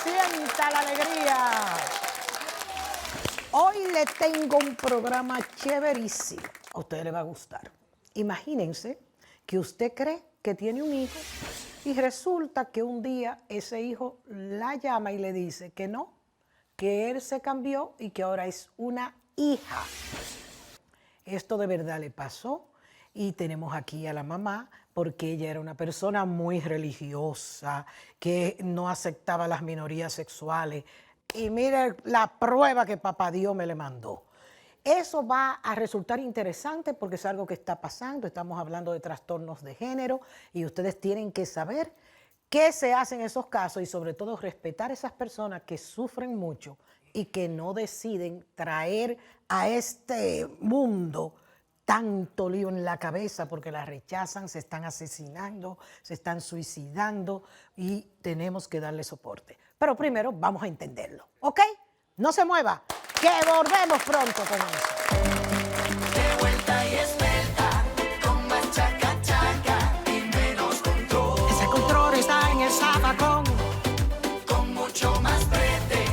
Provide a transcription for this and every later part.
sienta la alegría. Hoy le tengo un programa chéverísimo. A usted le va a gustar. Imagínense que usted cree que tiene un hijo y resulta que un día ese hijo la llama y le dice que no, que él se cambió y que ahora es una hija. Esto de verdad le pasó y tenemos aquí a la mamá porque ella era una persona muy religiosa, que no aceptaba las minorías sexuales. Y mire la prueba que papá Dios me le mandó. Eso va a resultar interesante porque es algo que está pasando. Estamos hablando de trastornos de género y ustedes tienen que saber qué se hace en esos casos y sobre todo respetar a esas personas que sufren mucho y que no deciden traer a este mundo tanto lío en la cabeza porque la rechazan, se están asesinando, se están suicidando y tenemos que darle soporte. Pero primero vamos a entenderlo, ¿ok? No se mueva, que volvemos pronto con eso. De vuelta y esbelta, con más chaca chaca y menos control. Ese control está en el zafacón. Con mucho más brete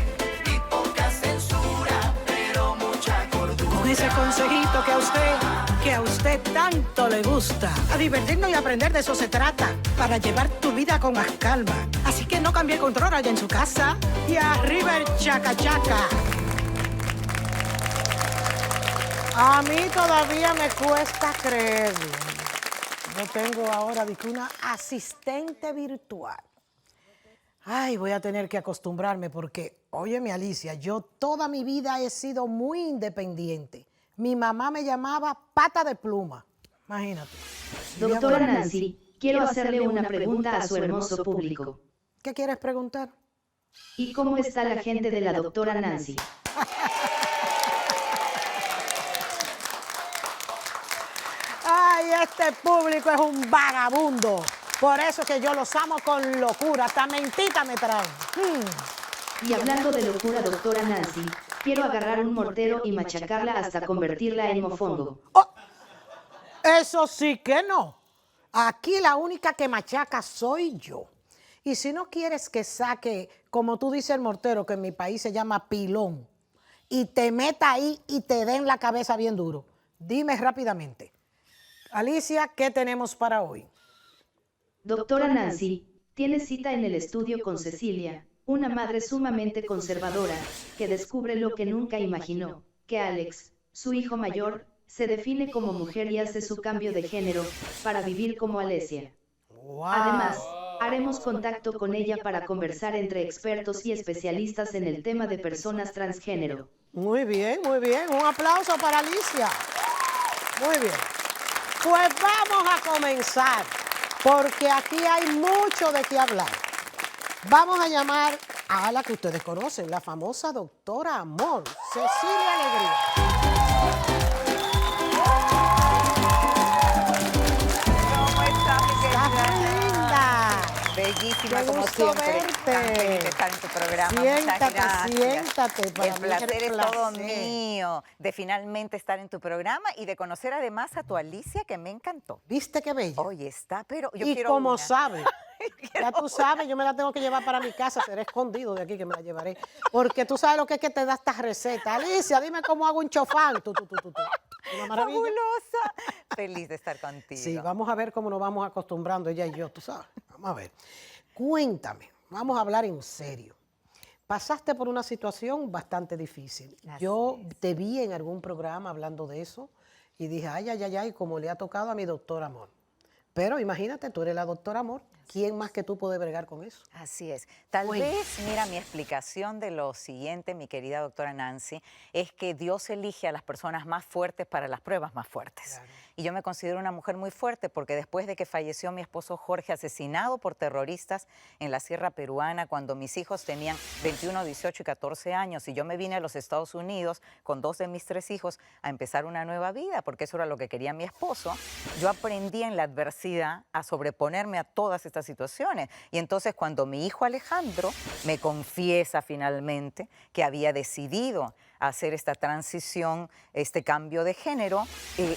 y poca censura, pero mucha cordura. Con ese consejito que a usted tanto le gusta. A divertirnos y aprender, de eso se trata. Para llevar tu vida con más calma. Así que no cambie el control allá en su casa. Y arriba el chaca chaca. A mí todavía me cuesta creerlo. Yo tengo ahora una asistente virtual. Ay, voy a tener que acostumbrarme porque, óyeme Alicia, yo toda mi vida he sido muy independiente. Mi mamá me llamaba pata de pluma, imagínate. Doctora Nancy, quiero hacerle una pregunta a su hermoso público. ¿Qué quieres preguntar? ¿Y cómo está la gente de la doctora Nancy? Ay, este público es un vagabundo. Por eso es que yo los amo con locura. Hasta mentita me traen. Y hablando de locura, doctora Nancy, quiero agarrar un mortero y machacarla hasta convertirla en mofongo. Oh, eso sí que no. Aquí la única que machaca soy yo. Y si no quieres que saque, como tú dices el mortero, que en mi país se llama pilón, y te meta ahí y te den la cabeza bien duro, dime rápidamente. Alicia, ¿qué tenemos para hoy? Doctora Nancy, tiene cita en el estudio con Cecilia, una madre sumamente conservadora, que descubre lo que nunca imaginó, que Alex, su hijo mayor, se define como mujer y hace su cambio de género, para vivir como Alesia. Wow. Además, haremos contacto con ella para conversar entre expertos y especialistas en el tema de personas transgénero. Muy bien, muy bien. Un aplauso para Alicia. Muy bien. Pues vamos a comenzar, porque aquí hay mucho de qué hablar. Vamos a llamar a la que ustedes conocen, la famosa doctora Amor, Cecilia Alegría. ¿Cómo estás, mi ¡Estás querida? muy linda! Bellísima Qué como gusto siempre. verte. Tan feliz de estar en tu programa. Siéntate, Muchas gracias. siéntate. Para El mí es placer un es todo placer. mío de finalmente estar en tu programa y de conocer además a tu Alicia, que me encantó. ¿Viste qué bella? Oye, está, pero yo y quiero como una. sabes, ya tú sabes, yo me la tengo que llevar para mi casa, seré escondido de aquí que me la llevaré. Porque tú sabes lo que es que te da esta receta. Alicia, dime cómo hago un chofán. Una maravilla. Fabulosa. Feliz de estar contigo. Sí, vamos a ver cómo nos vamos acostumbrando ella y yo, tú sabes. Vamos a ver. Cuéntame, vamos a hablar en serio. Pasaste por una situación bastante difícil. Yo te vi en algún programa hablando de eso y dije, ay, ay, ay, ay, como le ha tocado a mi doctor Amor. Pero imagínate, tú eres la doctora Amor. ¿Quién más que tú puede bregar con eso? Así es. Tal vez, mira, mi explicación de lo siguiente, mi querida doctora Nancy, es que Dios elige a las personas más fuertes para las pruebas más fuertes. Claro. Y yo me considero una mujer muy fuerte porque después de que falleció mi esposo Jorge, asesinado por terroristas en la sierra peruana, cuando mis hijos tenían 21, 18 y 14 años, y yo me vine a los Estados Unidos con 2 de mis 3 hijos a empezar una nueva vida, porque eso era lo que quería mi esposo, yo aprendí en la adversidad a sobreponerme a todas estas situaciones. Y entonces cuando mi hijo Alejandro me confiesa finalmente que había decidido a hacer esta transición, este cambio de género,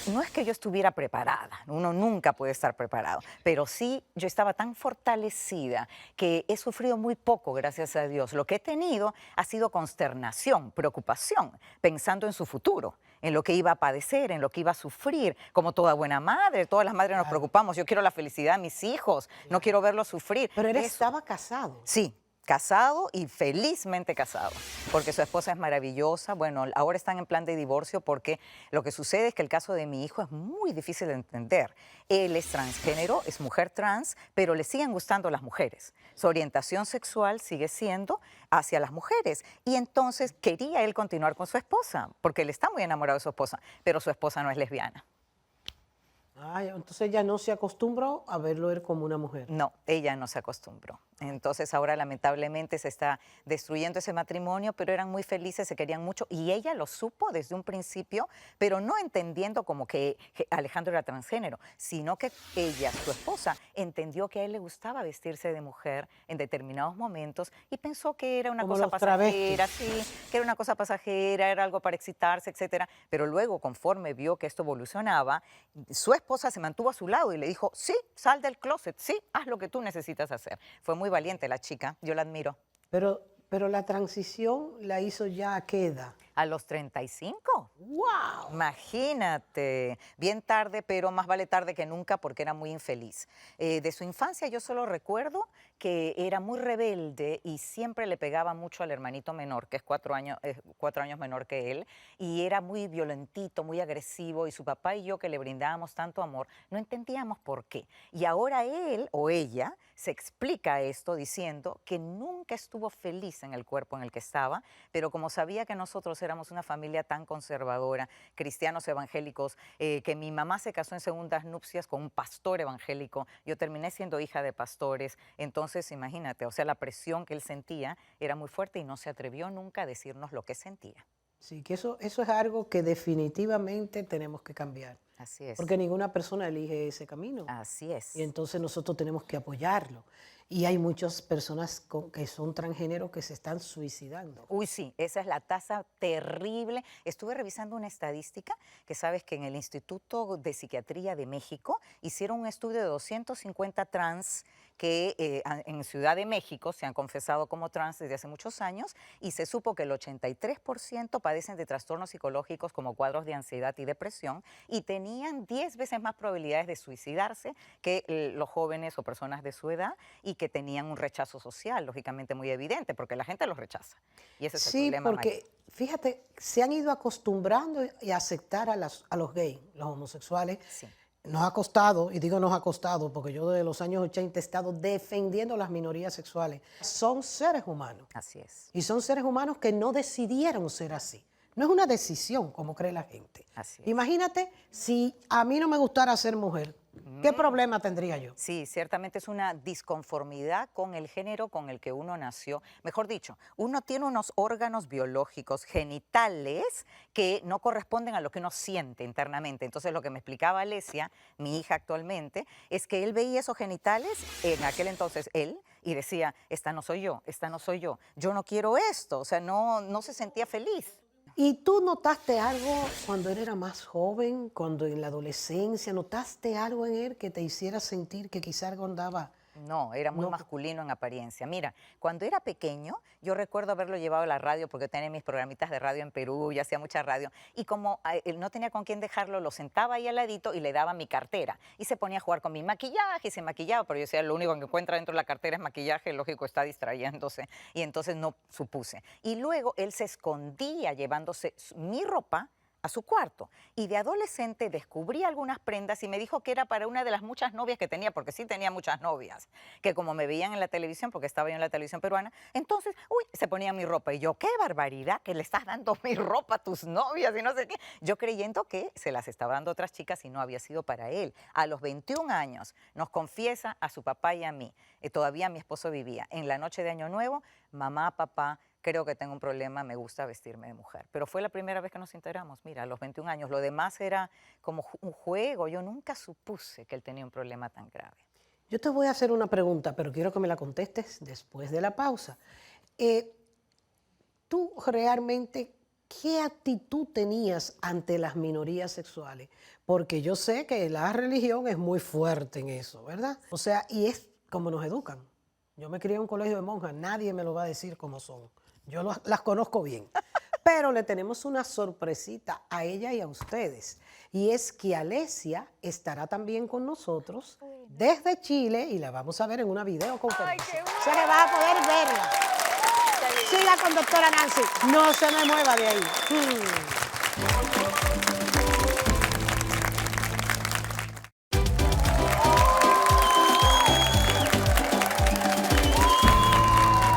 no es que yo estuviera preparada, uno nunca puede estar preparado, pero sí yo estaba tan fortalecida que he sufrido muy poco, gracias a Dios. Lo que he tenido ha sido consternación, preocupación, pensando en su futuro, en lo que iba a padecer, en lo que iba a sufrir, como toda buena madre, todas las madres nos preocupamos, yo quiero la felicidad de mis hijos, no quiero verlos sufrir. Pero él Eso. estaba casado. Sí, casado y felizmente casado, porque su esposa es maravillosa. Bueno, ahora están en plan de divorcio porque lo que sucede es que el caso de mi hijo es muy difícil de entender. Él es transgénero, es mujer trans, pero le siguen gustando las mujeres. Su orientación sexual sigue siendo hacia las mujeres. Y entonces quería él continuar con su esposa, porque él está muy enamorado de su esposa, pero su esposa no es lesbiana. Ay, entonces ella no se acostumbró a verlo él como una mujer. No, ella no se acostumbró. Entonces ahora lamentablemente se está destruyendo ese matrimonio, pero eran muy felices, se querían mucho y ella lo supo desde un principio, pero no entendiendo como que Alejandro era transgénero, sino que ella, su esposa, entendió que a él le gustaba vestirse de mujer en determinados momentos y pensó que era una Como cosa los travestis. pasajera, sí, que era una cosa pasajera, era algo para excitarse, etcétera. Pero luego, conforme vio que esto evolucionaba, su esposa se mantuvo a su lado y le dijo, sí, sal del closet, sí, haz lo que tú necesitas hacer. Fue muy valiente la chica, yo la admiro. Pero la transición la hizo ya a qué edad. A los 35. ¡Wow! Imagínate, bien tarde, pero más vale tarde que nunca porque era muy infeliz. De su infancia yo solo recuerdo que era muy rebelde y siempre le pegaba mucho al hermanito menor, que es 4 años menor que él, y era muy violentito, muy agresivo, y su papá y yo que le brindábamos tanto amor, no entendíamos por qué. Y ahora él o ella se explica esto diciendo que nunca estuvo feliz en el cuerpo en el que estaba, pero como sabía que nosotros éramos una familia tan conservadora, cristianos evangélicos, que mi mamá se casó en segundas nupcias con un pastor evangélico, yo terminé siendo hija de pastores, entonces imagínate, o sea, la presión que él sentía era muy fuerte y no se atrevió nunca a decirnos lo que sentía. Sí, que eso es algo que definitivamente tenemos que cambiar. Así es. Porque ninguna persona elige ese camino. Así es. Y entonces nosotros tenemos que apoyarlo. Y hay muchas personas que son transgénero que se están suicidando. Uy, sí, esa es la tasa terrible. Estuve revisando una estadística que sabes que en el Instituto de Psiquiatría de México hicieron un estudio de 250 trans que en Ciudad de México se han confesado como trans desde hace muchos años y se supo que el 83% padecen de trastornos psicológicos como cuadros de ansiedad y depresión y tenían 10 veces más probabilidades de suicidarse que los jóvenes o personas de su edad y que tenían un rechazo social, lógicamente muy evidente, porque la gente los rechaza. Y ese es el Sí, problema porque mayor. fíjate, se han ido acostumbrando y a aceptar a los gays, los homosexuales. Sí. Nos ha costado, y digo nos ha costado, porque yo desde los años 80 he estado defendiendo las minorías sexuales. Son seres humanos. Así es. Y son seres humanos que no decidieron ser así. No es una decisión, como cree la gente. Así es. Imagínate si a mí no me gustara ser mujer, ¿qué problema tendría yo? Sí, ciertamente es una disconformidad con el género con el que uno nació. Mejor dicho, uno tiene unos órganos biológicos genitales que no corresponden a lo que uno siente internamente. Entonces, lo que me explicaba Alesia, mi hija actualmente, es que él veía esos genitales, en aquel entonces él, y decía, esta no soy yo, esta no soy yo no quiero esto. O sea, no se sentía feliz. ¿Y tú notaste algo cuando él era más joven, cuando en la adolescencia, notaste algo en él que te hiciera sentir que quizá algo andaba? No, era muy masculino en apariencia. Mira, cuando era pequeño, yo recuerdo haberlo llevado a la radio porque tenía mis programitas de radio en Perú, y hacía mucha radio, y como él no tenía con quién dejarlo, lo sentaba ahí al ladito y le daba mi cartera. Y se ponía a jugar con mi maquillaje y se maquillaba, pero yo decía, lo único que encuentra dentro de la cartera es maquillaje, lógico, está distrayéndose. Y entonces no supuse. Y luego él se escondía llevándose mi ropa a su cuarto. Y de adolescente descubrí algunas prendas y me dijo que era para una de las muchas novias que tenía, porque sí tenía muchas novias, que como me veían en la televisión, porque estaba yo en la televisión peruana, entonces, se ponían mi ropa. Y yo, qué barbaridad, que le estás dando mi ropa a tus novias y no sé qué. Yo creyendo que se las estaba dando a otras chicas y no había sido para él. A los 21 años nos confiesa a su papá y a mí, todavía mi esposo vivía, en la noche de Año Nuevo, mamá, papá, creo que tengo un problema, me gusta vestirme de mujer. Pero fue la primera vez que nos enteramos, mira, a los 21 años. Lo demás era como un juego. Yo nunca supuse que él tenía un problema tan grave. Yo te voy a hacer una pregunta, pero quiero que me la contestes después de la pausa. ¿Tú realmente ¿qué actitud tenías ante las minorías sexuales? Porque yo sé que la religión es muy fuerte en eso, ¿verdad? O sea, y es como nos educan. Yo me crié en un colegio de monjas, nadie me lo va a decir cómo son. Yo las conozco bien. Pero le tenemos una sorpresita a ella y a ustedes. Y es que Alesia estará también con nosotros desde Chile y la vamos a ver en una videoconferencia. Se le va a poder verla. Siga con doctora Nancy. No se me mueva de ahí.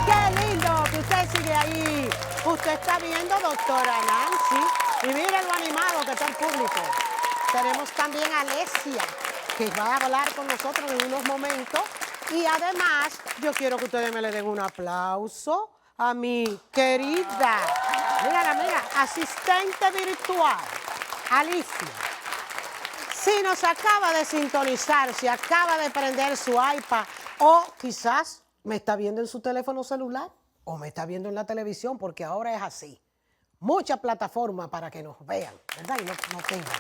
¡Qué lindo que usted sigue ahí! Usted está viendo doctora Nancy y mire lo animado que está el público. Tenemos también a Alesia, que va a hablar con nosotros en unos momentos. Y además, yo quiero que ustedes me le den un aplauso a mi querida, mira, asistente virtual, Alicia. Si nos acaba de sintonizar, si acaba de prender su iPad o quizás me está viendo en su teléfono celular o me está viendo en la televisión, porque ahora es así. Mucha plataforma para que nos vean, ¿verdad? Y no tengan.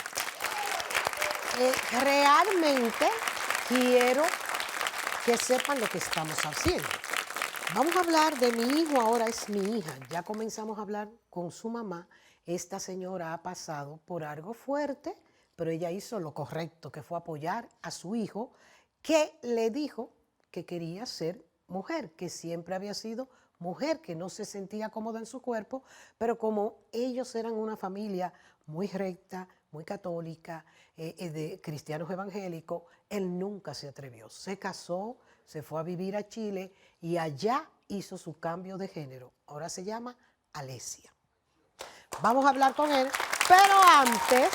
Realmente quiero que sepan lo que estamos haciendo. Vamos a hablar de mi hijo, ahora es mi hija. Ya comenzamos a hablar con su mamá. Esta señora ha pasado por algo fuerte, pero ella hizo lo correcto, que fue apoyar a su hijo, que le dijo que quería ser mujer, que siempre había sido mujer, que no se sentía cómoda en su cuerpo, pero como ellos eran una familia muy recta, muy católica, de cristianos evangélicos, él nunca se atrevió. Se casó, se fue a vivir a Chile y allá hizo su cambio de género. Ahora se llama Alesia. Vamos a hablar con él, pero antes,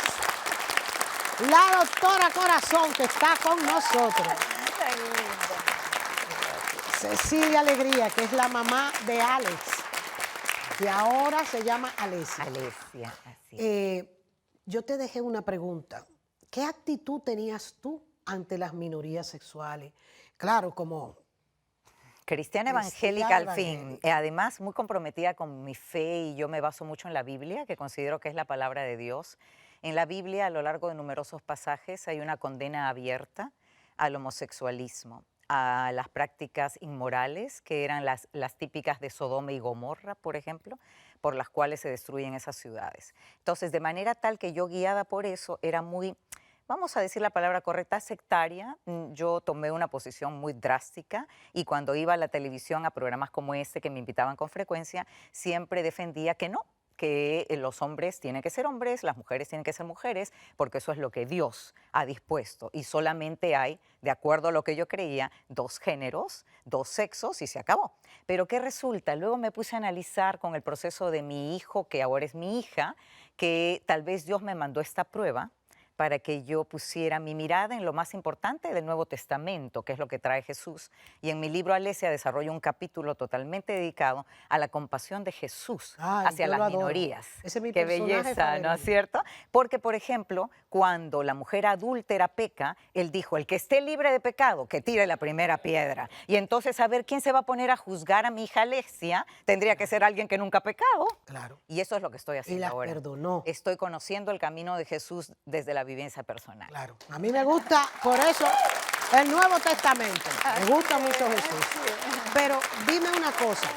la doctora Corazón que está con nosotros. Cecilia Alegría, que es la mamá de Alex, que ahora se llama Alesia. Alesia, así. Yo te dejé una pregunta. ¿Qué actitud tenías tú ante las minorías sexuales? Claro, como Cristiana evangélica al fin, además muy comprometida con mi fe y yo me baso mucho en la Biblia, que considero que es la palabra de Dios. En la Biblia, a lo largo de numerosos pasajes, hay una condena abierta al homosexualismo, a las prácticas inmorales, que eran las típicas de Sodoma y Gomorra, por ejemplo, por las cuales se destruyen esas ciudades. Entonces, de manera tal que yo, guiada por eso, era muy, vamos a decir la palabra correcta, sectaria. Yo tomé una posición muy drástica y cuando iba a la televisión a programas como este, que me invitaban con frecuencia, siempre defendía que no, que los hombres tienen que ser hombres, las mujeres tienen que ser mujeres, porque eso es lo que Dios ha dispuesto. Y solamente hay, de acuerdo a lo que yo creía, 2 géneros, 2 sexos y se acabó. Pero ¿qué resulta? Luego me puse a analizar con el proceso de mi hijo, que ahora es mi hija, que tal vez Dios me mandó esta prueba para que yo pusiera mi mirada en lo más importante del Nuevo Testamento, que es lo que trae Jesús. Y en mi libro Alesia desarrollo un capítulo totalmente dedicado a la compasión de Jesús hacia las minorías. Ese es mi Qué personaje belleza, favorito. ¿no es cierto? Porque, por ejemplo, cuando la mujer adúltera peca, él dijo, el que esté libre de pecado, que tire la primera piedra. Y entonces, a ver, ¿quién se va a poner a juzgar a mi hija Alesia? Tendría que ser alguien que nunca ha pecado. Claro. Y eso es lo que estoy haciendo las ahora. perdonó. Estoy conociendo el camino de Jesús desde la vivencia personal. Claro. A mí me gusta, por eso, el Nuevo Testamento. Me gusta mucho Jesús. Pero dime una cosa.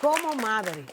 Como madre,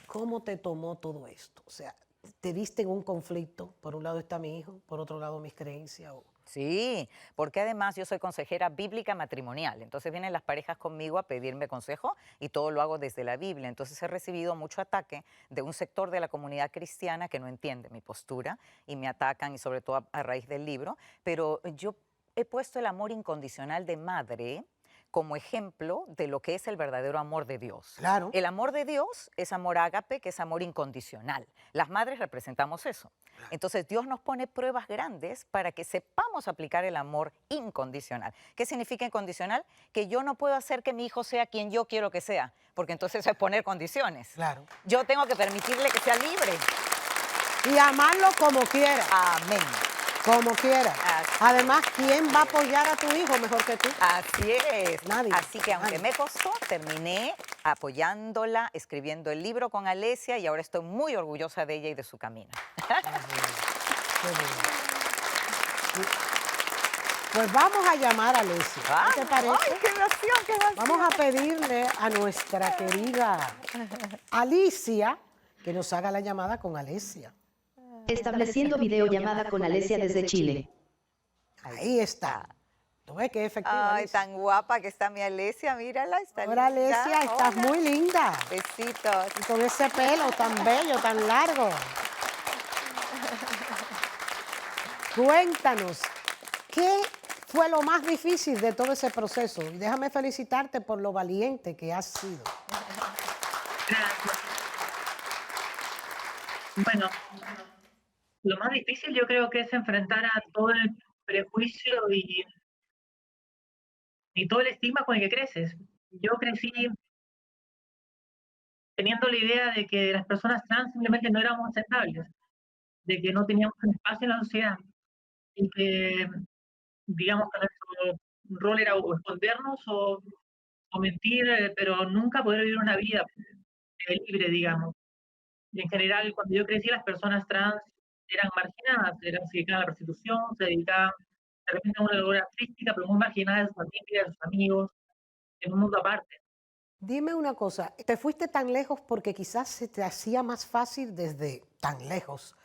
¿cómo te tomó todo esto? O sea, ¿te viste en un conflicto? Por un lado está mi hijo, por otro lado mis creencias. Sí, porque además yo soy consejera bíblica matrimonial, entonces vienen las parejas conmigo a pedirme consejo y todo lo hago desde la Biblia. Entonces he recibido mucho ataque de un sector de la comunidad cristiana que no entiende mi postura y me atacan y sobre todo a raíz del libro, pero yo he puesto el amor incondicional de madre como ejemplo de lo que es el verdadero amor de Dios. Claro. El amor de Dios es amor ágape, que es amor incondicional. Las madres representamos eso. Entonces Dios nos pone pruebas grandes para que sepamos aplicar el amor incondicional. ¿Qué significa incondicional? Que yo no puedo hacer que mi hijo sea quien yo quiero que sea, porque entonces es poner condiciones. Claro. Yo tengo que permitirle que sea libre. Y amarlo como quiera. Amén. como quiera. Así Además, ¿quién va a apoyar a tu hijo mejor que tú? Así es. Nadie, Así que aunque nadie. me costó, terminé apoyándola, escribiendo el libro con Alesia y ahora estoy muy orgullosa de ella y de su camino. Qué bien. Pues vamos a llamar a Alesia. ¿Qué te parece? ¡Ay, qué emoción, qué emoción! Vamos a pedirle a nuestra querida Alicia que nos haga la llamada con Alesia. Estableciendo videollamada con Alesia desde Chile. Ahí está. ¿Tú ves qué efectivo? Ay, Alicia? tan guapa que está mi Alesia, mírala, está Ahora, linda. Alesia, estás Hola. muy linda. Besitos. Y con ese pelo tan bello, tan largo. Cuéntanos, ¿qué fue lo más difícil de todo ese proceso? Y déjame felicitarte por lo valiente que has sido. Gracias. Bueno, lo más difícil yo creo que es enfrentar a todo el prejuicio y todo el estigma con el que creces. Yo crecí teniendo la idea de que las personas trans simplemente no éramos aceptables, de que no teníamos un espacio en la sociedad y que, digamos, que nuestro rol era o escondernos o mentir, pero nunca poder vivir una vida libre, digamos. Y en general, cuando yo crecí, las personas trans eran marginadas, se dedicaban a la prostitución, se dedicaban de repente a una labor artística, pero muy marginadas de su familia, de sus amigos, en un mundo aparte. Dime una cosa, ¿te fuiste tan lejos porque quizás se te hacía más fácil desde tan lejos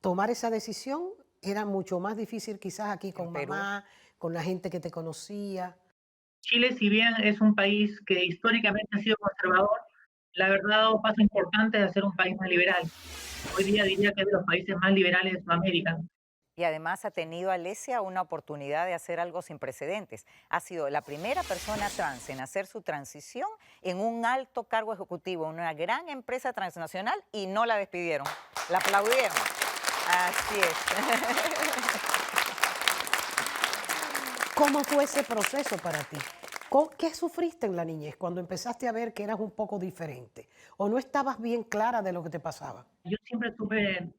tomar esa decisión? Era mucho más difícil quizás aquí con Perú. mamá, con la gente que te conocía. Chile, si bien es un país que históricamente ha sido conservador, la verdad ha dado pasos importantes de ser un país más liberal. Hoy día diría que es de los países más liberales de Sudamérica. Y además ha tenido Alesia una oportunidad de hacer algo sin precedentes. Ha sido la primera persona trans en hacer su transición en un alto cargo ejecutivo en una gran empresa transnacional y no la despidieron. La aplaudieron. Así es. ¿Cómo fue ese proceso para ti? ¿Qué sufriste en la niñez cuando empezaste a ver que eras un poco diferente? ¿O no estabas bien clara de lo que te pasaba? Yo siempre supe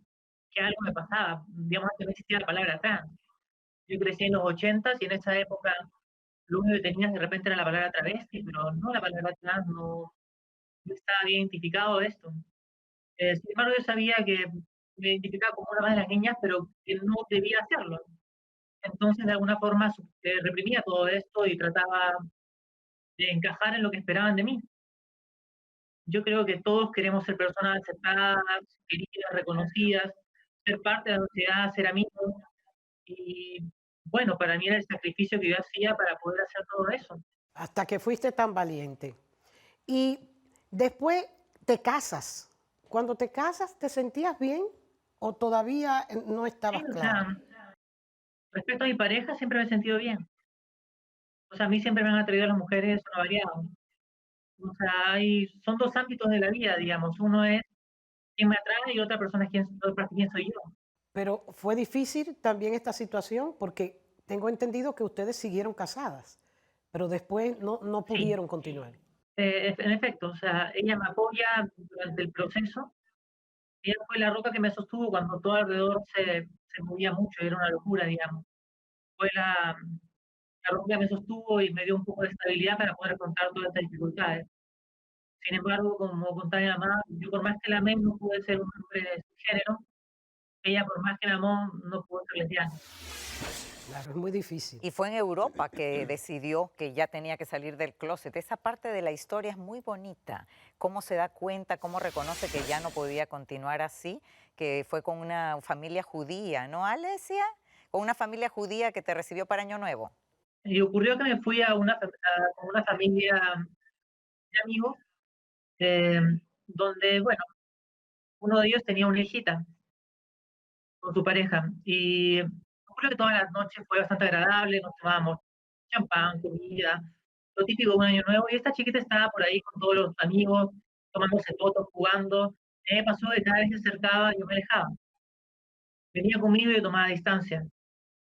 que algo me pasaba, digamos que no existía la palabra trans. Yo crecí en los 80 y en esa época lo único que tenías de repente era la palabra travesti, pero no la palabra trans, no estaba bien identificado de esto. Sin embargo, yo sabía que me identificaba como una más de las niñas, pero que no debía hacerlo. Entonces, de alguna forma, reprimía todo esto y trataba de encajar en lo que esperaban de mí. Yo creo que todos queremos ser personas aceptadas, queridas, reconocidas, ser parte de la sociedad, ser amigos. Y bueno, para mí era el sacrificio que yo hacía para poder hacer todo eso. Hasta que fuiste tan valiente. Y después te casas. Cuando te casas, ¿te sentías bien o todavía no estabas Sí, o clara? sea, respecto a mi pareja, siempre me he sentido bien. O sea, a mí siempre me han atraído las mujeres, eso no ha variado. O sea, son dos ámbitos de la vida, digamos. Uno es quién me atrae y otra persona es quién soy yo. Pero fue difícil también esta situación porque tengo entendido que ustedes siguieron casadas, pero después no Sí, pudieron continuar. en efecto, o sea, ella me apoya durante el proceso. Ella fue la roca que me sostuvo cuando todo alrededor se movía mucho, era una locura, digamos. Fue la roca que me sostuvo y me dio un poco de estabilidad para poder afrontar todas estas dificultades. Sin embargo, como contaba mi mamá, yo por más que la amé, no pude ser un hombre de su género. Ella, por más que la amó, no pudo ser lesbiana. Claro, es muy difícil. Y fue en Europa que decidió que ya tenía que salir del closet. Esa parte de la historia es muy bonita. Cómo se da cuenta, cómo reconoce que ya no podía continuar así, que fue con una familia judía, ¿no, Alesia? Con una familia judía que te recibió para Año Nuevo. Y ocurrió que me fui con una familia de amigos, eh, donde, bueno, uno de ellos tenía una hijita con su pareja. Y ocurrió que todas las noches fue bastante agradable, nos tomábamos champán, comida, lo típico de un año nuevo. Y esta chiquita estaba por ahí con todos los amigos, tomándose fotos, jugando. Me pasó que cada vez que se acercaba, yo me alejaba. Venía conmigo y yo tomaba distancia.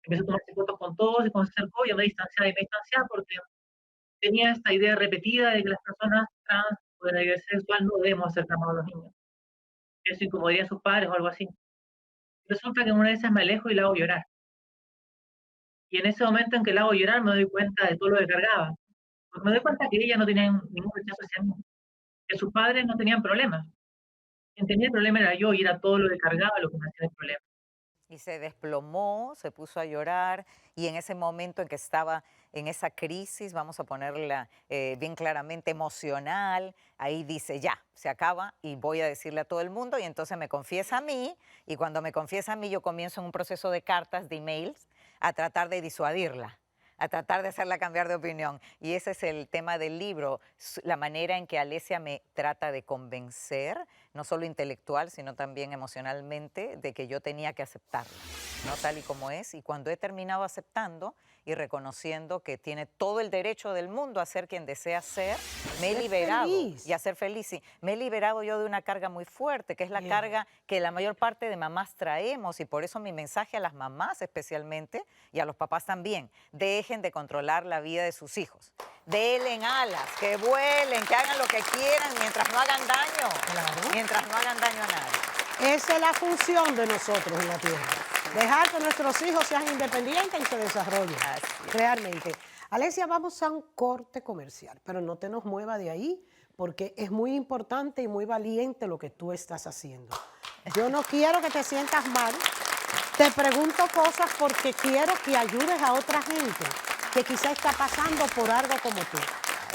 Empezó a tomarse fotos con todos y cuando se acercó, yo me distanciaba y me distanciaba porque tenía esta idea repetida de que las personas trans o de la diversidad sexual no debemos acercarnos a los niños. Eso incomodaría a sus padres o algo así. Resulta que una de esas me alejo y la hago llorar. Y en ese momento en que la hago llorar me doy cuenta de todo lo que cargaba. Porque me doy cuenta que ella no tenía ningún rechazo hacia mí, que sus padres no tenían problemas. Quien tenía el problema era yo y era todo lo que cargaba lo que me hacía el problema. Y se desplomó, se puso a llorar y en ese momento en que estaba en esa crisis, vamos a ponerla bien claramente emocional, ahí dice ya, se acaba y voy a decirle a todo el mundo y entonces me confiesa a mí y cuando me confiesa a mí yo comienzo en un proceso de cartas, de emails, a tratar de disuadirla, a tratar de hacerla cambiar de opinión. Y ese es el tema del libro, la manera en que Alesia me trata de convencer, no solo intelectual, sino también emocionalmente, de que yo tenía que aceptarla, ¿no? Tal y como es. Y cuando he terminado aceptando y reconociendo que tiene todo el derecho del mundo a ser quien desea ser, me he Ser liberado feliz. y a ser feliz. Sí. Me he liberado yo de una carga muy fuerte, que es la Bien. carga que la mayor parte de mamás traemos y por eso mi mensaje a las mamás especialmente y a los papás también, dejen de controlar la vida de sus hijos. Denle alas, que vuelen, que hagan lo que quieran mientras no hagan daño. Claro. Mientras no hagan daño a nadie. Esa es la función de nosotros en la tierra. Dejar que nuestros hijos sean independientes y se desarrollen. Así es. Realmente. Alesia, vamos a un corte comercial, pero no te nos mueva de ahí porque es muy importante y muy valiente lo que tú estás haciendo. Yo no quiero que te sientas mal. Te pregunto cosas porque quiero que ayudes a otra gente que quizá está pasando por algo como tú.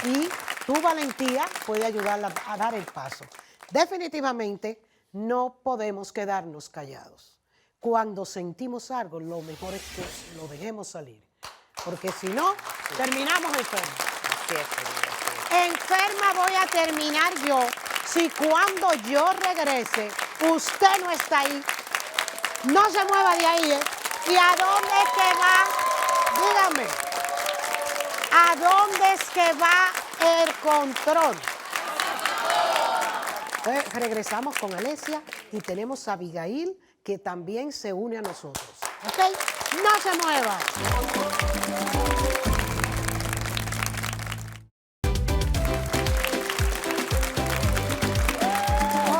Y tu valentía puede ayudarla a dar el paso. Definitivamente no podemos quedarnos callados. Cuando sentimos algo, lo mejor es que lo dejemos salir. Porque si no, terminamos enfermos. Así es, querida, así es. Enferma voy a terminar yo si cuando yo regrese, usted no está ahí. No se mueva de ahí, ¿eh? ¿Y a dónde es que va? Dígame. ¿A dónde es que va el control? Pues regresamos con Alesia y tenemos a Abigail que también se une a nosotros. ¿Ok? No se mueva.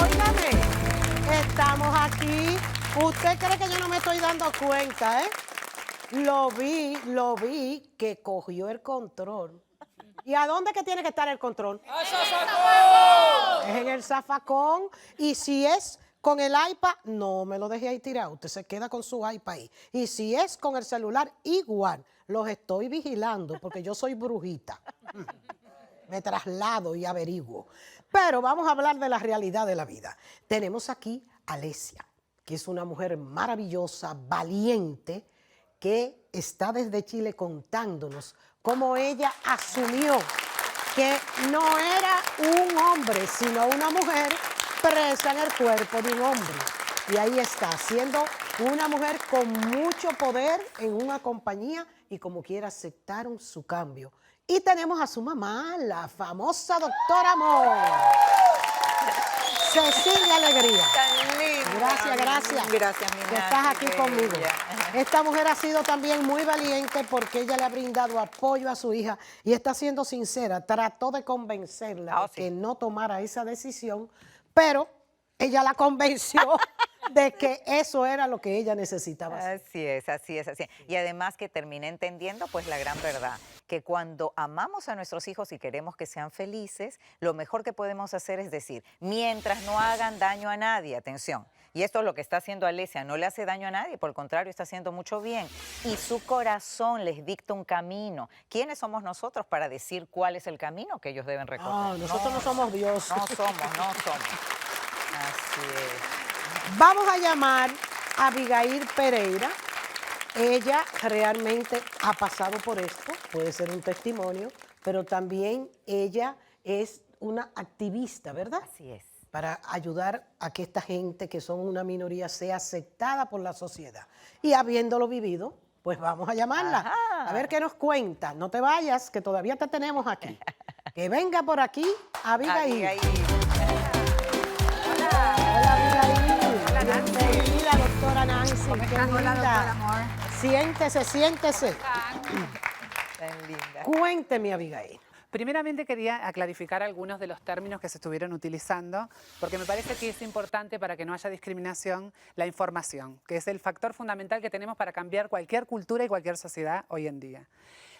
Óigame, estamos aquí. ¿Usted cree que yo no me estoy dando cuenta, eh? Lo vi que cogió el control. ¿Y a dónde que tiene que estar el control? Es en el zafacón. Y si es con el iPad, no me lo deje ahí tirado. Usted se queda con su iPad ahí. Y si es con el celular, igual. Los estoy vigilando porque yo soy brujita. Me traslado y averiguo. Pero vamos a hablar de la realidad de la vida. Tenemos aquí a Alesia, que es una mujer maravillosa, valiente, que está desde Chile contándonos cómo ella asumió que no era un hombre, sino una mujer presa en el cuerpo de un hombre. Y ahí está, siendo una mujer con mucho poder en una compañía y como quiera aceptaron su cambio. Y tenemos a su mamá, la famosa doctora Amor. Cecilia Alegría. Tan linda. Gracias, gracias. Gracias, mi Que Nancy, estás aquí qué conmigo. bella. Esta mujer ha sido también muy valiente porque ella le ha brindado apoyo a su hija y está siendo sincera. Trató de convencerla Ah, de sí. que no tomara esa decisión, pero ella la convenció de que eso era lo que ella necesitaba hacer. Así es, así es, así es. Y además que terminé entendiendo pues la gran verdad, que cuando amamos a nuestros hijos y queremos que sean felices, lo mejor que podemos hacer es decir, mientras no hagan daño a nadie, atención. Y esto es lo que está haciendo Alesia, no le hace daño a nadie, por el contrario, está haciendo mucho bien. Y su corazón les dicta un camino. ¿Quiénes somos nosotros para decir cuál es el camino que ellos deben recorrer? Ah, nosotros no somos Dios. No somos. Así es. Vamos a llamar a Abigail Pereira. Ella realmente ha pasado por esto, puede ser un testimonio, pero también ella es una activista, ¿verdad? Así es. Para ayudar a que esta gente, que son una minoría, sea aceptada por la sociedad. Y habiéndolo vivido, pues vamos a llamarla. Ajá. A ver qué nos cuenta. No te vayas, que todavía te tenemos aquí. Que venga por aquí Abigail. Abigail. Hola, Abigail. Hola, Nancy. Bienvenida, doctora Nancy. ¿Cómo Qué estás? Hola, linda. doctor Amor. Siéntese, siéntese. Tan linda. Cuénteme, Abigail. Primeramente quería clarificar algunos de los términos que se estuvieron utilizando, porque me parece que es importante para que no haya discriminación la información, que es el factor fundamental que tenemos para cambiar cualquier cultura y cualquier sociedad hoy en día.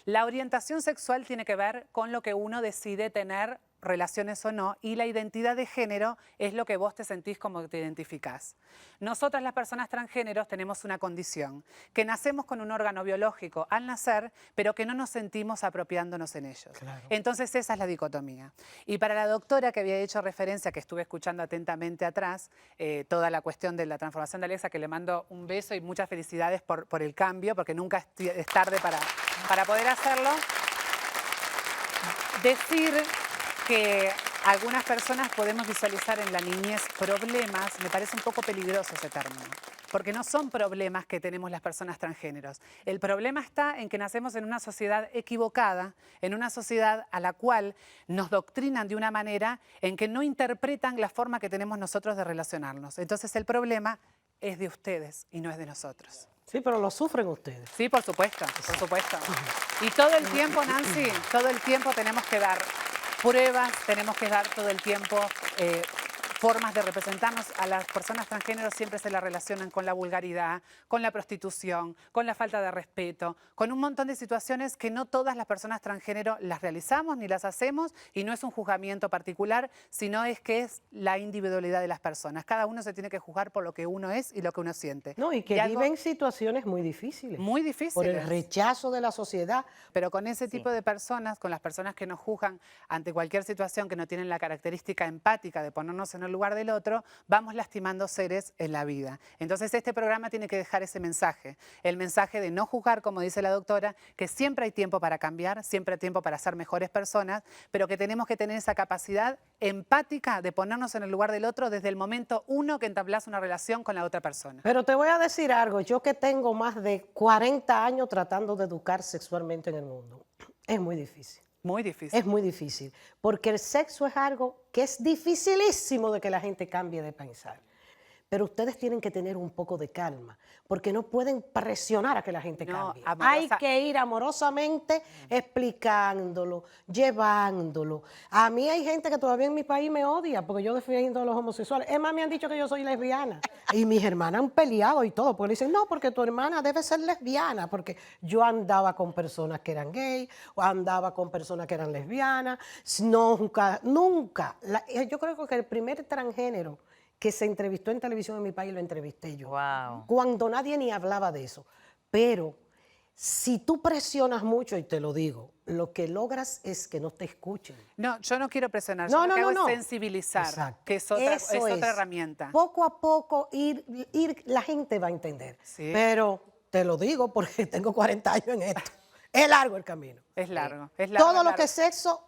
La orientación sexual tiene que ver con lo que uno decide tener relaciones o no, y la identidad de género es lo que vos te sentís como te identificás. Nosotras las personas transgéneros tenemos una condición, que nacemos con un órgano biológico al nacer, pero que no nos sentimos apropiándonos en ellos. Claro. Entonces esa es la dicotomía. Y para la doctora que había hecho referencia, que estuve escuchando atentamente atrás, toda la cuestión de la transformación de Alexa, que le mando un beso y muchas felicidades por el cambio, porque nunca es tarde para poder hacerlo. Decir que algunas personas podemos visualizar en la niñez problemas, me parece un poco peligroso ese término, porque no son problemas que tenemos las personas transgéneros. El problema está en que nacemos en una sociedad equivocada, en una sociedad a la cual nos doctrinan de una manera en que no interpretan la forma que tenemos nosotros de relacionarnos. Entonces el problema es de ustedes y no es de nosotros. Sí, pero lo sufren ustedes. Sí, por supuesto, por supuesto. Y todo el tiempo, Nancy, todo el tiempo tenemos que dar pruebas, tenemos que dar todo el tiempo formas de representarnos. A las personas transgénero siempre se la relacionan con la vulgaridad, con la prostitución, con la falta de respeto, con un montón de situaciones que no todas las personas transgénero las realizamos ni las hacemos, y no es un juzgamiento particular, sino es que es la individualidad de las personas. Cada uno se tiene que juzgar por lo que uno es y lo que uno siente. No, y que algo viven situaciones muy difíciles. muy difíciles. Por el rechazo de la sociedad. Pero con ese tipo de personas, con las personas que nos juzgan ante cualquier situación, que no tienen la característica empática de ponernos en el lugar del otro, vamos lastimando seres en la vida. Entonces este programa tiene que dejar ese mensaje, el mensaje de no juzgar, como dice la doctora, que siempre hay tiempo para cambiar, siempre hay tiempo para ser mejores personas, pero que tenemos que tener esa capacidad empática de ponernos en el lugar del otro desde el momento uno que entablas una relación con la otra persona. Pero te voy a decir algo, yo que tengo más de 40 años tratando de educar sexualmente en el mundo, es muy difícil. Muy difícil. Es muy difícil, porque el sexo es algo que es dificilísimo de que la gente cambie de pensar. Pero ustedes tienen que tener un poco de calma, porque no pueden presionar a que la gente cambie. Hay que ir amorosamente explicándolo, llevándolo. A mí hay gente que todavía en mi país me odia porque yo defiendo a los homosexuales. Es más, me han dicho que yo soy lesbiana. Y mis hermanas han peleado y todo, porque le dicen, no, porque tu hermana debe ser lesbiana, porque yo andaba con personas que eran gay, o andaba con personas que eran lesbianas. Nunca. Yo creo que el primer transgénero que se entrevistó en televisión en mi país lo entrevisté yo. Wow. Cuando nadie ni hablaba de eso. Pero si tú presionas mucho, y te lo digo, lo que logras es que no te escuchen. No, yo no quiero presionar, No, yo lo que no, hago no. es sensibilizar, Exacto. que es otra, Eso otra herramienta. Poco a poco la gente va a entender. Sí. Pero te lo digo porque tengo 40 años en esto. Es largo el camino. Es largo, es largo. Todo es lo largo. que es sexo,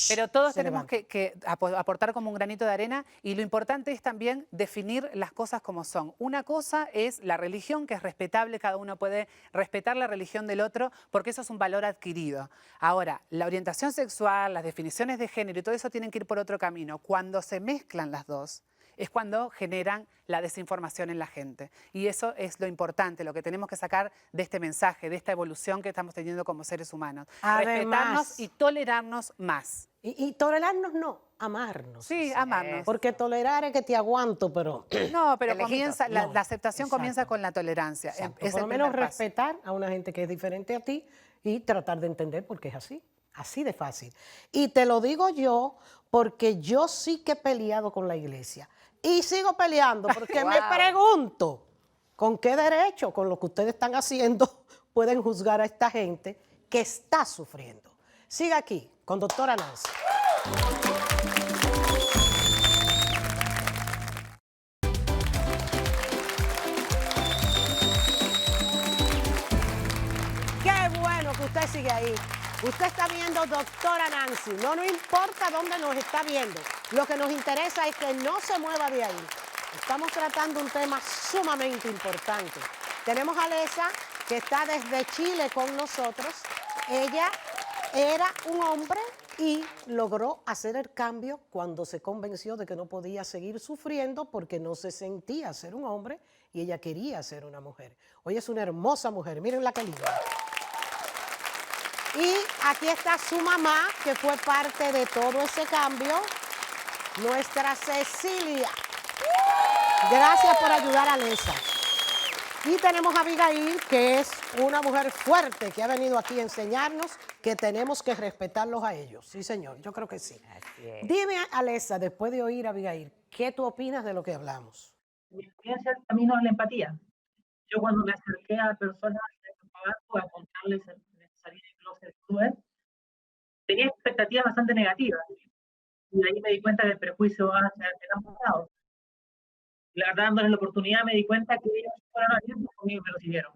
Pero todos se tenemos levanta. que aportar como un granito de arena, y lo importante es también definir las cosas como son. Una cosa es la religión, que es respetable, cada uno puede respetar la religión del otro porque eso es un valor adquirido. Ahora, la orientación sexual, las definiciones de género y todo eso tienen que ir por otro camino. Cuando se mezclan las dos, es cuando generan la desinformación en la gente. Y eso es lo importante, lo que tenemos que sacar de este mensaje, de esta evolución que estamos teniendo como seres humanos. Además, respetarnos y tolerarnos más. Y tolerarnos no, amarnos. Sí, amarnos. Porque tolerar es que te aguanto, pero No, pero Qué lejito. comienza, la No, aceptación comienza exacto. con la tolerancia. Exacto. Es Por el lo menos primer paso. respetar a una gente que es diferente a ti y tratar de entender por qué es así de fácil. Y te lo digo yo porque yo sí que he peleado con la iglesia y sigo peleando porque me Wow. pregunto, ¿con qué derecho, con lo que ustedes están haciendo, pueden juzgar a esta gente que está sufriendo? Siga aquí con doctora Nancy. Qué bueno que usted sigue ahí. Usted está viendo doctora Nancy. No nos importa dónde nos está viendo. Lo que nos interesa es que no se mueva de ahí. Estamos tratando un tema sumamente importante. Tenemos a Alexa, que está desde Chile con nosotros. Ella era un hombre y logró hacer el cambio cuando se convenció de que no podía seguir sufriendo porque no se sentía ser un hombre y ella quería ser una mujer. Hoy es una hermosa mujer, miren la que linda. Y aquí está su mamá, que fue parte de todo ese cambio, nuestra Cecilia. Gracias por ayudar a Alessa. Y tenemos a Abigail, que es una mujer fuerte, que ha venido aquí a enseñarnos que tenemos que respetarlos a ellos. Sí, señor, yo creo que sí. Así es. Dime, Alessa, después de oír a Abigail, ¿qué tú opinas de lo que hablamos? Mi experiencia el camino es la empatía. Yo cuando me acerqué a personas de trabajo a contarles el salir del closet cruel, tenía expectativas bastante negativas. Y de ahí me di cuenta que el prejuicio va hacia ambos lados. La verdad, dándoles la oportunidad, me di cuenta que ellos fueron abiertos conmigo y me lo siguieron.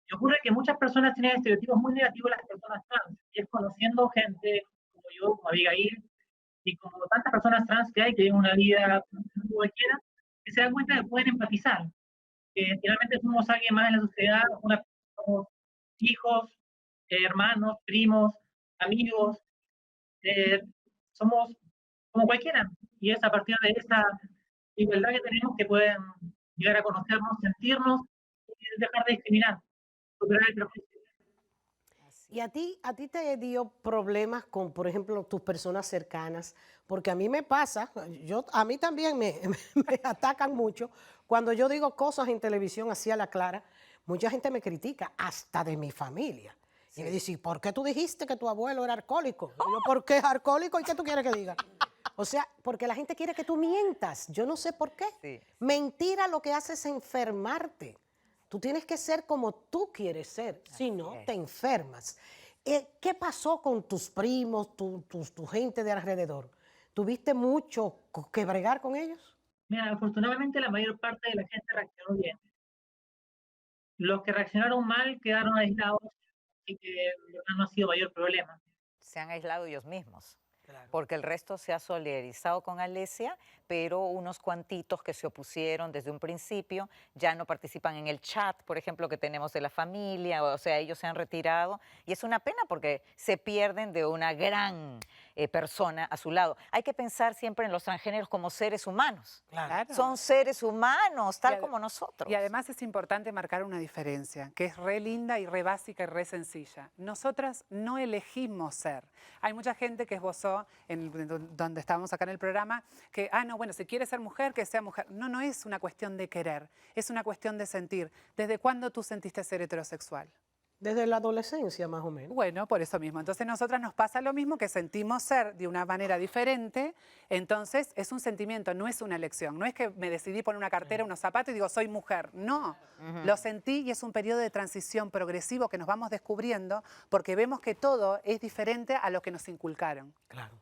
Y ocurre que muchas personas tienen estereotipos muy negativos de las personas trans. Y es conociendo gente como yo, como Abigail, y como tantas personas trans que hay que viven una vida como cualquiera, que se dan cuenta que pueden empatizar. Que finalmente somos alguien más en la sociedad, somos hijos, hermanos, primos, amigos, somos como cualquiera. Y es a partir de esa igualdad que tenemos que pueden llegar a conocernos, sentirnos y dejar de discriminar, superar el prejuicio. ¿Y a ti te dio problemas con, por ejemplo, tus personas cercanas? Porque a mí me pasa, a mí también me atacan mucho. Cuando yo digo cosas en televisión así a la clara, mucha gente me critica, hasta de mi familia. Sí. Y me dice, ¿por qué tú dijiste que tu abuelo era alcohólico? Y yo, ¿por qué es alcohólico? ¿Y qué tú quieres que diga? O sea, porque la gente quiere que tú mientas. Yo no sé por qué. Sí. Mentira lo que hace es enfermarte. Tú tienes que ser como tú quieres ser, si no, te enfermas. ¿Qué pasó con tus primos, tu gente de alrededor? ¿Tuviste mucho que bregar con ellos? Mira, afortunadamente la mayor parte de la gente reaccionó bien. Los que reaccionaron mal quedaron aislados y que no ha sido mayor problema. Se han aislado ellos mismos. Claro. Porque el resto se ha solidarizado con Alessia, pero unos cuantitos que se opusieron desde un principio ya no participan en el chat, por ejemplo, que tenemos de la familia, o sea, ellos se han retirado y es una pena porque se pierden de una gran persona a su lado. Hay que pensar siempre en los transgéneros como seres humanos. Claro. Son seres humanos, tal como nosotros. Y además es importante marcar una diferencia, que es re linda y re básica y re sencilla. Nosotras no elegimos ser. Hay mucha gente que esbozó, donde estábamos acá en el programa, que, no, bueno, si quiere ser mujer, que sea mujer. No, no es una cuestión de querer, es una cuestión de sentir. ¿Desde cuándo tú sentiste ser heterosexual? Desde la adolescencia, más o menos. Bueno, por eso mismo. Entonces, nosotras nos pasa lo mismo, que sentimos ser de una manera diferente. Entonces, es un sentimiento, no es una elección. No es que me decidí poner una cartera, unos zapatos y digo, soy mujer. No, lo sentí y es un periodo de transición progresivo que nos vamos descubriendo porque vemos que todo es diferente a lo que nos inculcaron. Claro,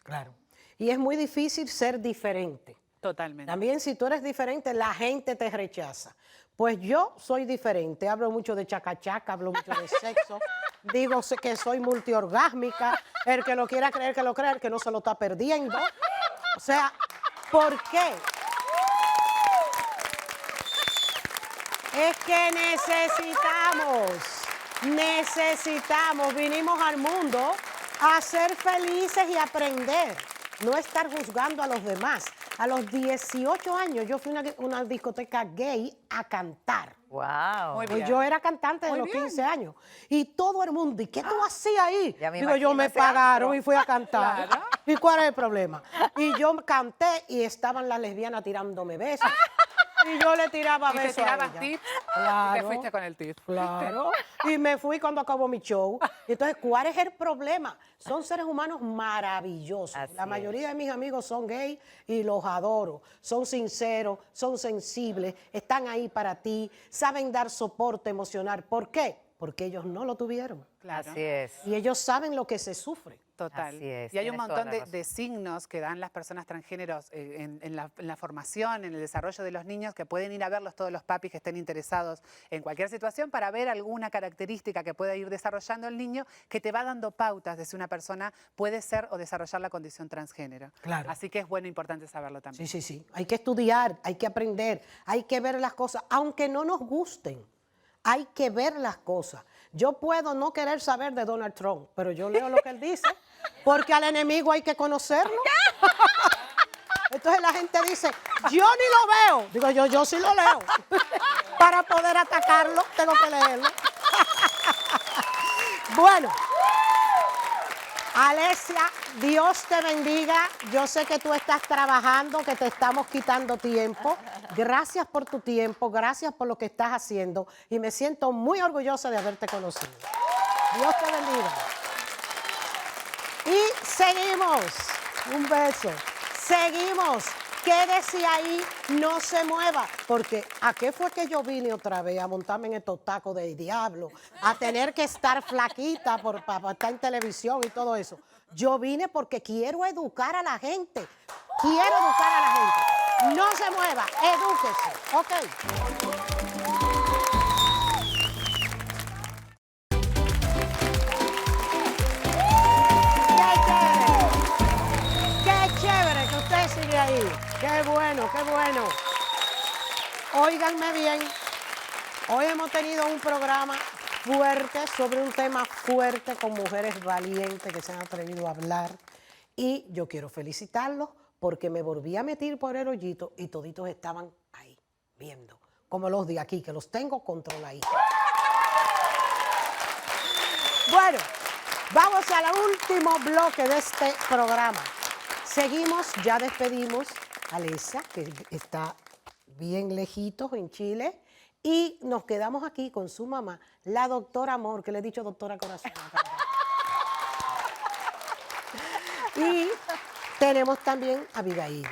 claro. Y es muy difícil ser diferente. Totalmente. También si tú eres diferente, la gente te rechaza. Pues yo soy diferente, hablo mucho de chacachaca, hablo mucho de sexo, digo que soy multiorgásmica, el que lo quiera creer, que lo crea, el que no se lo está perdiendo. O sea, ¿por qué? Es que necesitamos, vinimos al mundo a ser felices y aprender, no estar juzgando a los demás. A los 18 años yo fui a una discoteca gay a cantar. ¡Wow! Pues yo era cantante de los 15 años. Y todo el mundo, ¿y qué tú hacías ahí? Digo, yo me pagaron y fui a cantar. Claro. ¿Y cuál es el problema? Y yo canté y estaban las lesbianas tirándome besos. Y yo le tiraba besos. ¿Y te tirabas tips? Claro. Y te fuiste con el tip. Claro. Y me fui cuando acabó mi show. Entonces, ¿cuál es el problema? Son seres humanos maravillosos. Así la mayoría de mis amigos son gays y los adoro. Son sinceros, son sensibles, están ahí para ti, saben dar soporte emocional. ¿Por qué? Porque ellos no lo tuvieron. Claro. Así es. Y ellos saben lo que se sufre. Total. Así es, Y hay un tienes toda montón la de signos que dan las personas transgéneros en la formación, en el desarrollo de los niños, que pueden ir a verlos todos los papis que estén interesados en cualquier situación para ver alguna característica que pueda ir desarrollando el niño, que te va dando pautas de si una persona puede ser o desarrollar la condición transgénero. Claro. Así que es bueno e importante saberlo también. Sí, sí, sí. Hay que estudiar, hay que aprender, hay que ver las cosas, aunque no nos gusten. Hay que ver las cosas. Yo puedo no querer saber de Donald Trump, pero yo leo lo que él dice, porque al enemigo hay que conocerlo. Entonces la gente dice, yo ni lo veo. Digo, yo sí lo leo. Para poder atacarlo, tengo que leerlo. Bueno, Alesia, Dios te bendiga. Yo sé que tú estás trabajando, que te estamos quitando tiempo. Gracias por tu tiempo, gracias por lo que estás haciendo y me siento muy orgullosa de haberte conocido. Dios te bendiga. Y seguimos. Un beso. Seguimos. Quédese ahí, no se mueva, porque ¿a qué fue que yo vine otra vez? A montarme en estos tacos de diablo, a tener que estar flaquita para estar en televisión y todo eso. Yo vine porque quiero educar a la gente, quiero educar a la gente. No se mueva, edúquese, ¿ok? Qué chévere que usted sigue ahí. Qué bueno, qué bueno. Óiganme bien. Hoy hemos tenido un programa fuerte sobre un tema fuerte con mujeres valientes que se han atrevido a hablar. Y yo quiero felicitarlos porque me volví a meter por el hoyito y toditos estaban ahí, viendo. Como los de aquí, que los tengo controladitos. Bueno, vamos al último bloque de este programa. Seguimos, ya despedimos a Alesia, que está bien lejitos en Chile, y nos quedamos aquí con su mamá, la doctora Amor, que le he dicho doctora Corazón. Y tenemos también a Abigail.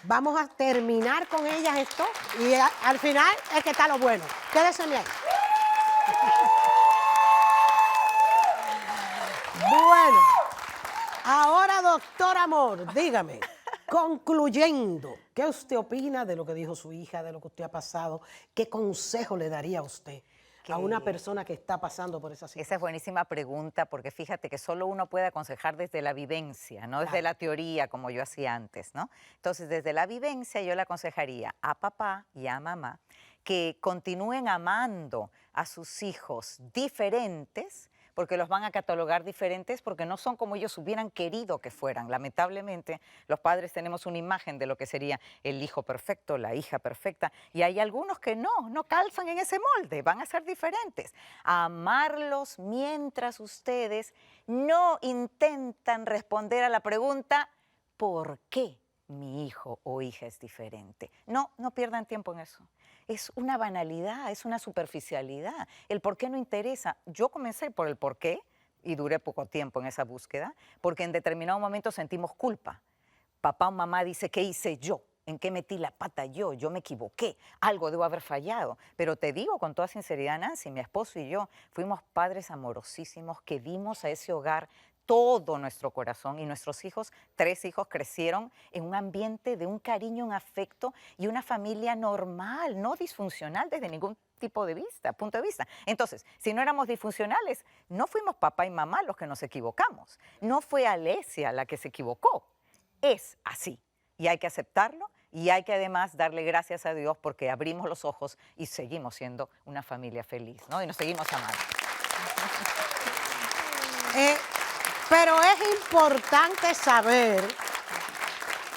Vamos a terminar con ellas esto y al final es que está lo bueno. Quédense ahí. Bueno, ahora, doctor Amor, dígame, concluyendo, ¿qué usted opina de lo que dijo su hija, de lo que usted ha pasado? ¿Qué consejo le daría a usted a una persona que está pasando por esa situación? Esa es buenísima pregunta, porque fíjate que solo uno puede aconsejar desde la vivencia, no desde la teoría como yo hacía antes, ¿no? Entonces, desde la vivencia yo le aconsejaría a papá y a mamá que continúen amando a sus hijos diferentes, porque los van a catalogar diferentes, porque no son como ellos hubieran querido que fueran. Lamentablemente, los padres tenemos una imagen de lo que sería el hijo perfecto, la hija perfecta, y hay algunos que no calzan en ese molde, van a ser diferentes. Amarlos mientras ustedes no intentan responder a la pregunta, ¿por qué mi hijo o hija es diferente? No pierdan tiempo en eso. Es una banalidad, es una superficialidad. El por qué no interesa. Yo comencé por el por qué y duré poco tiempo en esa búsqueda, porque en determinado momento sentimos culpa. Papá o mamá dice, ¿qué hice yo? ¿En qué metí la pata yo? Yo me equivoqué, algo debo haber fallado. Pero te digo con toda sinceridad, Nancy, mi esposo y yo fuimos padres amorosísimos que dimos a ese hogar todo nuestro corazón, y nuestros hijos, 3 hijos, crecieron en un ambiente de un cariño, un afecto y una familia normal, no disfuncional desde ningún punto de vista. Entonces, si no éramos disfuncionales, no fuimos papá y mamá los que nos equivocamos. No fue Alesia la que se equivocó. Es así. Y hay que aceptarlo y hay que además darle gracias a Dios porque abrimos los ojos y seguimos siendo una familia feliz, ¿no? Y nos seguimos amando. Pero es importante saber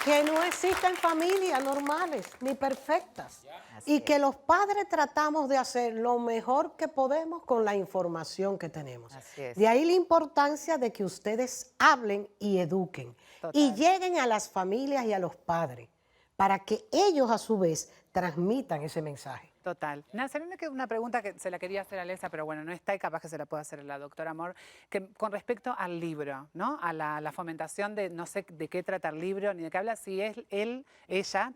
que no existen familias normales ni perfectas y que los padres tratamos de hacer lo mejor que podemos con la información que tenemos. Así es. De ahí la importancia de que ustedes hablen y eduquen y lleguen a las familias y a los padres para que ellos a su vez transmitan ese mensaje. Total. Nancy, a mí me queda una pregunta que se la quería hacer a Alesia, pero bueno, no está y capaz que se la pueda hacer la doctora Amor, que con respecto al libro, ¿no? A la fomentación de, no sé de qué trata el libro, ni de qué habla, si ella,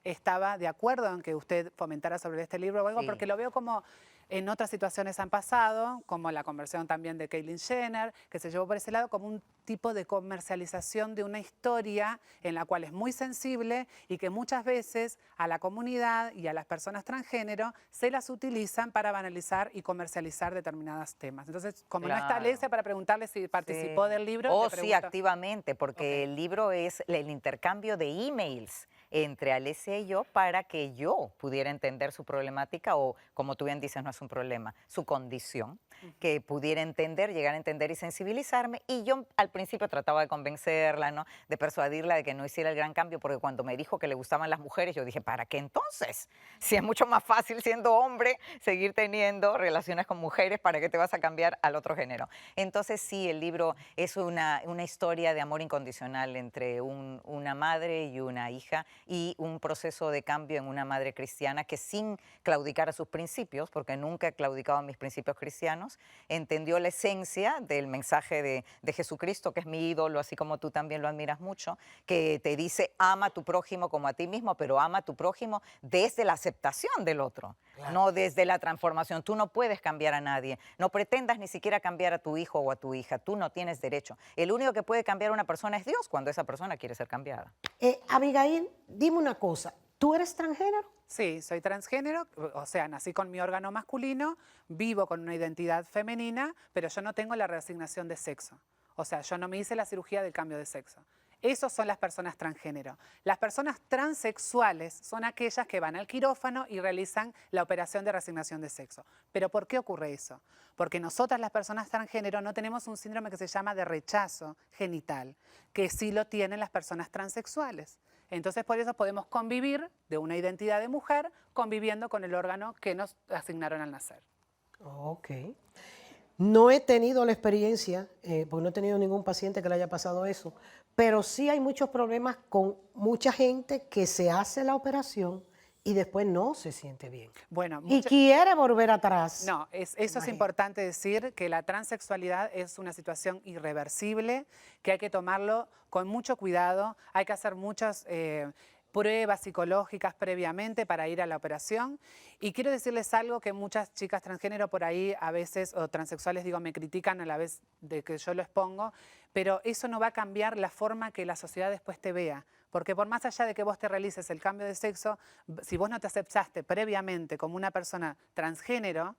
estaba de acuerdo en que usted fomentara sobre este libro o algo, Sí. porque lo veo como en otras situaciones han pasado, como la conversión también de Caitlyn Jenner, que se llevó por ese lado como un tipo de comercialización de una historia en la cual es muy sensible y que muchas veces a la comunidad y a las personas transgénero se las utilizan para banalizar y comercializar determinados temas. Entonces, como no está Claro. Alesia para preguntarle si participó del libro, Oh, le sí, pregunto. activamente, porque Ok. el libro es el intercambio de emails entre Alesia y yo para que yo pudiera entender su problemática o, como tú bien dices, no es un problema, su condición, que pudiera entender, llegar a entender y sensibilizarme. Y yo al principio trataba de convencerla, ¿no? De persuadirla de que no hiciera el gran cambio, porque cuando me dijo que le gustaban las mujeres, yo dije, ¿para qué entonces? Si es mucho más fácil siendo hombre seguir teniendo relaciones con mujeres, ¿para qué te vas a cambiar al otro género? Entonces sí, el libro es una historia de amor incondicional entre una madre y una hija y un proceso de cambio en una madre cristiana que sin claudicar a sus principios, porque nunca he claudicado a mis principios cristianos, entendió la esencia del mensaje de Jesucristo, que es mi ídolo, así como tú también lo admiras mucho, que te dice ama a tu prójimo como a ti mismo, pero ama a tu prójimo desde la aceptación del otro, no desde la transformación. Tú no puedes cambiar a nadie, no pretendas ni siquiera cambiar a tu hijo o a tu hija, tú no tienes derecho. El único que puede cambiar a una persona es Dios cuando esa persona quiere ser cambiada. Abigail, dime una cosa, ¿tú eres transgénero? Sí, soy transgénero, o sea, nací con mi órgano masculino, vivo con una identidad femenina, pero yo no tengo la reasignación de sexo. O sea, yo no me hice la cirugía del cambio de sexo. Esos son las personas transgénero. Las personas transexuales son aquellas que van al quirófano y realizan la operación de reasignación de sexo. ¿Pero por qué ocurre eso? Porque nosotras, las personas transgénero, no tenemos un síndrome que se llama de rechazo genital, que sí lo tienen las personas transexuales. Entonces, por eso podemos convivir de una identidad de mujer conviviendo con el órgano que nos asignaron al nacer. Ok. No he tenido la experiencia, porque no he tenido ningún paciente que le haya pasado eso, pero sí hay muchos problemas con mucha gente que se hace la operación y después no se siente bien. Bueno, Y quiere volver atrás. No, eso es importante decir, que la transexualidad es una situación irreversible, que hay que tomarlo con mucho cuidado, hay que hacer muchas pruebas psicológicas previamente para ir a la operación. Y quiero decirles algo que muchas chicas transgénero por ahí a veces, o transexuales digo, me critican a la vez de que yo lo expongo, pero eso no va a cambiar la forma que la sociedad después te vea. Porque por más allá de que vos te realices el cambio de sexo, si vos no te aceptaste previamente como una persona transgénero,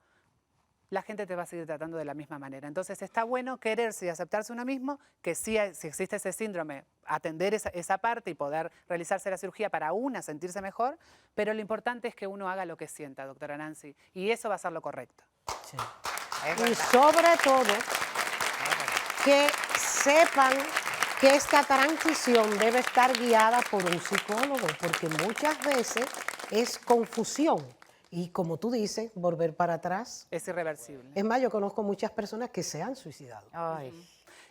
la gente te va a seguir tratando de la misma manera. Entonces está bueno quererse y aceptarse uno mismo, que sí, si existe ese síndrome, atender esa parte y poder realizarse la cirugía para una sentirse mejor, pero lo importante es que uno haga lo que sienta, doctora Nancy, y eso va a ser lo correcto. Sí. Y sobre todo, que sepan que esta transición debe estar guiada por un psicólogo, porque muchas veces es confusión. Y como tú dices, volver para atrás. Es irreversible. Es más, yo conozco muchas personas que se han suicidado. Ay.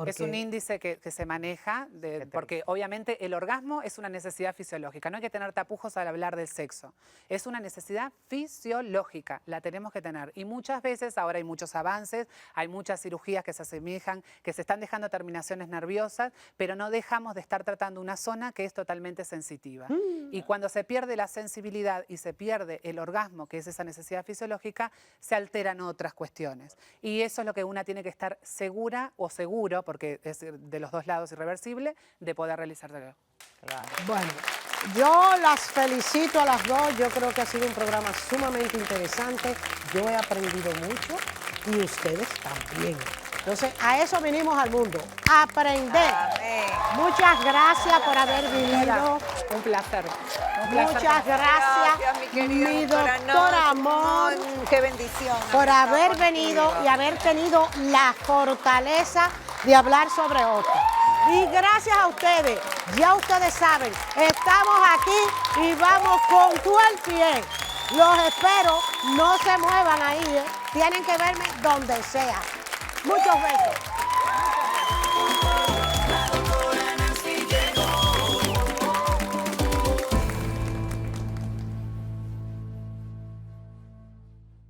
Es un índice que se maneja, porque obviamente el orgasmo es una necesidad fisiológica. No hay que tener tapujos al hablar del sexo. Es una necesidad fisiológica, la tenemos que tener. Y muchas veces, ahora hay muchos avances, hay muchas cirugías que se asemejan, que se están dejando terminaciones nerviosas, pero no dejamos de estar tratando una zona que es totalmente sensitiva. Y cuando se pierde la sensibilidad y se pierde el orgasmo, que es esa necesidad fisiológica, se alteran otras cuestiones. Y eso es lo que una tiene que estar segura o seguro, porque es de los dos lados irreversible, de poder realizarlo. Claro. Bueno, yo las felicito a las dos. Yo creo que ha sido un programa sumamente interesante. Yo he aprendido mucho y ustedes también. Entonces, a eso vinimos al mundo, a aprender. Amén. Muchas gracias por haber venido. Un placer. Muchas gracias, mi querida mi doctora doctora Amor, Qué bendición. por haber Estar venido contigo. y haber tenido la fortaleza de hablar sobre otro. Y gracias a ustedes, ya ustedes saben, estamos aquí y vamos con todo el pie. Los espero, no se muevan ahí, tienen que verme donde sea. Muchos besos.